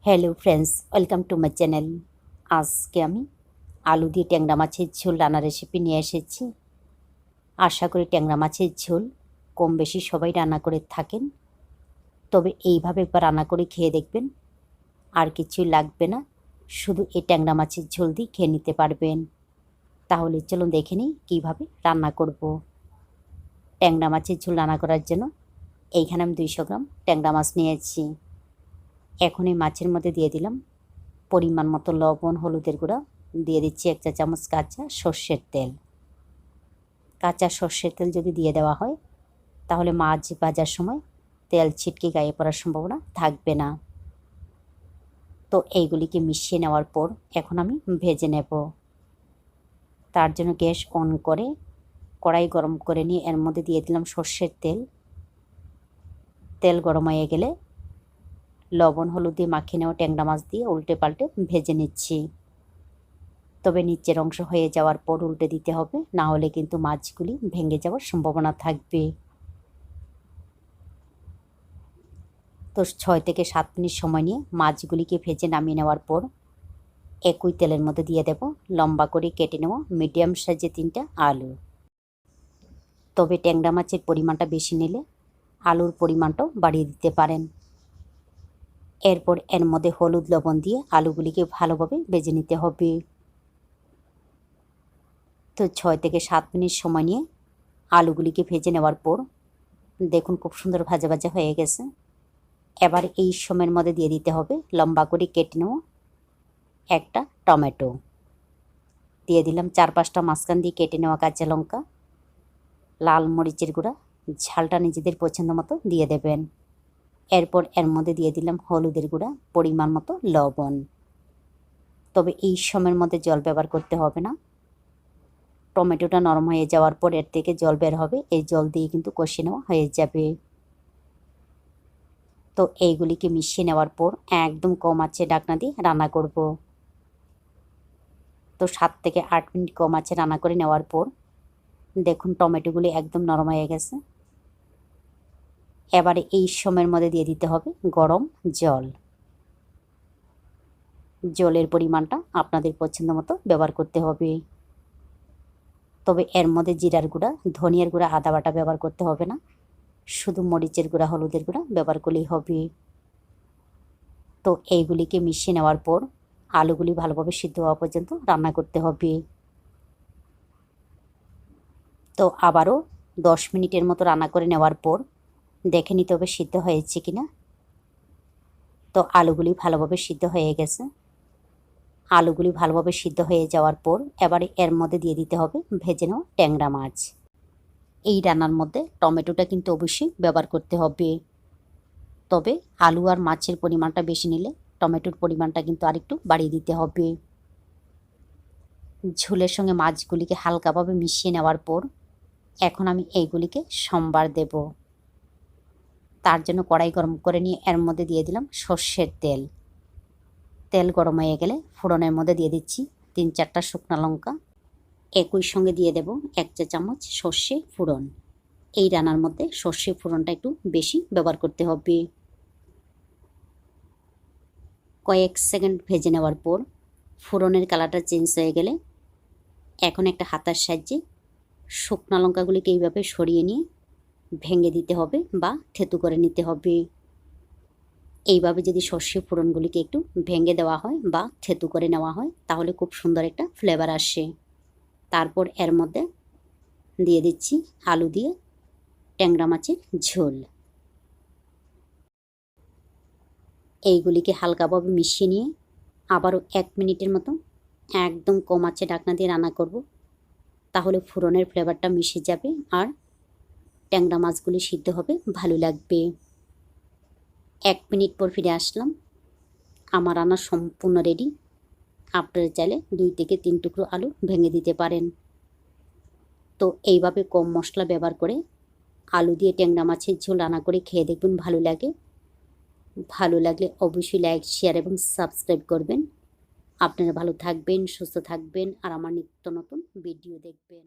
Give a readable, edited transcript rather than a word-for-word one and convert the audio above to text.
Hello friends, welcome to my channel. আজকে আমি আলু দিয়ে ট্যাংরা মাছের ঝোল রান্নার রেসিপি নিয়ে এসেছি। আশা করি ট্যাংরা মাছের ঝোল কম বেশি সবাই রান্না করে থাকেন, তবে এইভাবে একবার রান্না করে খেয়ে দেখবেন, আর কিছুই লাগবে না, শুধু এই ট্যাংরা মাছের ঝোল দিয়ে খেয়ে নিতে পারবেন। তাহলে চলুন দেখে নিই কীভাবে রান্না করব। ট্যাংরা মাছের ঝোল রান্না করার জন্য এইখানে আমি 200 গ্রাম ট্যাংরা মাছ নিয়েছি। এখন এই মাছের মধ্যে দিয়ে দিলাম পরিমাণ মতো লবণ, হলুদের গুঁড়া, দিয়ে দিচ্ছি 1 চা চামচ কাঁচা সর্ষের তেল। কাঁচা সর্ষের তেল যদি দিয়ে দেওয়া হয় তাহলে মাছ ভাজার সময় তেল ছিটকে গায়ে পড়ার সম্ভাবনা থাকবে না। তো এইগুলিকে মিশিয়ে নেওয়ার পর এখন আমি ভেজে নেব। তার জন্য গ্যাস অন করে কড়াই গরম করে নিয়ে এর মধ্যে দিয়ে দিলাম সর্ষের তেল। তেল গরম হয়ে গেলে লবণ হলুদ দিয়ে মাখিয়ে নেওয়া ট্যাংরা মাছ দিয়ে উল্টে পাল্টে ভেজে নিচ্ছি। তবে নিচের অংশ হয়ে যাওয়ার পর উল্টে দিতে হবে, না হলে কিন্তু মাছগুলি ভেঙে যাওয়ার সম্ভাবনা থাকবে। তো 6 থেকে 7 মিনিট সময় নিয়ে মাছগুলিকে ভেজে নামিয়ে নেওয়ার পর একই তেলের মধ্যে দিয়ে দেব লম্বা করে কেটে নেওয়া মিডিয়াম সাইজের 3টা আলু। তবে ট্যাংরা মাছের পরিমাণটা বেশি নিলে আলুর পরিমাণটাও বাড়িয়ে দিতে পারেন। এরপর এর মধ্যে হলুদ লবণ দিয়ে আলুগুলিকে ভালোভাবে ভেজে নিতে হবে। তো 6 থেকে 7 মিনিট সময় নিয়ে আলুগুলিকে ভেজে নেওয়ার পর দেখুন খুব সুন্দর ভাজা ভাজা হয়ে গেছে। এবার এই সময়ের মধ্যে দিয়ে দিতে হবে লম্বা করে কেটে নেওয়া একটা টমেটো। দিয়ে দিলাম 4-5টা মাঝখান দিয়ে কেটে নেওয়া কাঁচা লঙ্কা, লাল মরিচের গুঁড়া, ঝালটা নিজেদের পছন্দ মতো দিয়ে দেবেন। এরপর এর মধ্যে দিয়ে দিলাম হলুদের গুঁড়া, পরিমাণ মতো লবণ। তবে এই সময়ের মধ্যে জল ব্যবহার করতে হবে না। টমেটোটা নরম হয়ে যাওয়ার পর এর থেকে জল বের হবে, এই জল দিয়ে কিন্তু কষিয়ে নেওয়া হয়ে যাবে। তো এইগুলিকে মিশিয়ে নেওয়ার পর একদম কম আঁচে ঢাকনা দিয়ে রান্না করব। তো 7 থেকে 8 মিনিট কম আঁচে রান্না করে নেওয়ার পর দেখুন টমেটোগুলি একদম নরম হয়ে গেছে। এবারে এই সময়ের মধ্যে দিয়ে দিতে হবে গরম জল। জলের পরিমাণটা আপনাদের পছন্দ মতো ব্যবহার করতে হবে। তবে এর মধ্যে জিরার গুঁড়া, ধনিয়ার গুঁড়া, আদা বাটা ব্যবহার করতে হবে না, শুধু মরিচের গুঁড়া, হলুদের গুঁড়া ব্যবহার করলেই হবে। তো এইগুলিকে মিশিয়ে নেওয়ার পর আলুগুলি ভালোভাবে সিদ্ধ হওয়া পর্যন্ত রান্না করতে হবে। তো আবারও 10 মিনিটের মতো রান্না করে নেওয়ার পর দেখে নিতে হবে সিদ্ধ হয়েছে কিনা। তো আলুগুলি ভালোভাবে সিদ্ধ হয়ে গেছে। আলুগুলি ভালোভাবে সিদ্ধ হয়ে যাওয়ার পর এবারে এর মধ্যে দিয়ে দিতে হবে ভেজে নেওয়া ট্যাংরা মাছ। এই রান্নার মধ্যে টমেটোটা কিন্তু অবশ্যই ব্যবহার করতে হবে। তবে আলু আর মাছের পরিমাণটা বেশি নিলে টমেটোর পরিমাণটা কিন্তু আরেকটু বাড়িয়ে দিতে হবে। ঝোলের সঙ্গে মাছগুলিকে হালকাভাবে মিশিয়ে নেওয়ার পর এখন আমি এইগুলিকে সম্বার দেব। তার জন্য কড়াই গরম করে নিয়ে এর মধ্যে দিয়ে দিলাম সর্ষের তেল। তেল গরম হয়ে গেলে ফোড়নের মধ্যে দিয়ে দিচ্ছি 3-4টা শুকনো লঙ্কা। একই সঙ্গে দিয়ে দেব 1 চা চামচ সর্ষে ফোড়ন। এই রান্নার মধ্যে সর্ষে ফোড়নটা একটু বেশি ব্যবহার করতে হবে। কয়েক সেকেন্ড ভেজে নেওয়ার পর ফোড়নের কালারটা চেঞ্জ হয়ে গেলে এখন একটা হাতার সাহায্যে শুকনো লঙ্কাগুলিকে এইভাবে সরিয়ে নিয়ে ভেঙে দিতে হবে বা থেতু করে নিতে হবে। এইভাবে যদি সর্ষে ফোড়নগুলিকে একটু ভেঙে দেওয়া হয় বা থেতু করে নেওয়া হয় তাহলে খুব সুন্দর একটা ফ্লেভার আসে। তারপর এর মধ্যে দিয়ে দিচ্ছি আলু দিয়ে ট্যাংরা মাছের ঝোল। এইগুলিকে হালকাভাবে মিশিয়ে নিয়ে আবারও 1 মিনিটের মতো একদম কম আঁচে ঢাকনা দিয়ে রান্না করব। তাহলে ফোড়নের ফ্লেভারটা মিশে যাবে আর ট্যাংরা মাছগুলি সিদ্ধ হবে, ভালো লাগবে। 1 মিনিট পর ফিরে আসলাম। আমার রান্না সম্পূর্ণ রেডি। আপনারা চাইলে 2 থেকে 3 টুকরো আলু ভেঙে দিতে পারেন। তো এইভাবে কম মশলা ব্যবহার করে আলু দিয়ে ট্যাংরা মাছের ঝোল রান্না করে খেয়ে দেখবেন, ভালো লাগে। ভালো লাগলে অবশ্যই লাইক, শেয়ার এবং সাবস্ক্রাইব করবেন। আপনারা ভালো থাকবেন, সুস্থ থাকবেন আর আমার নিত্য নতুন ভিডিও দেখবেন।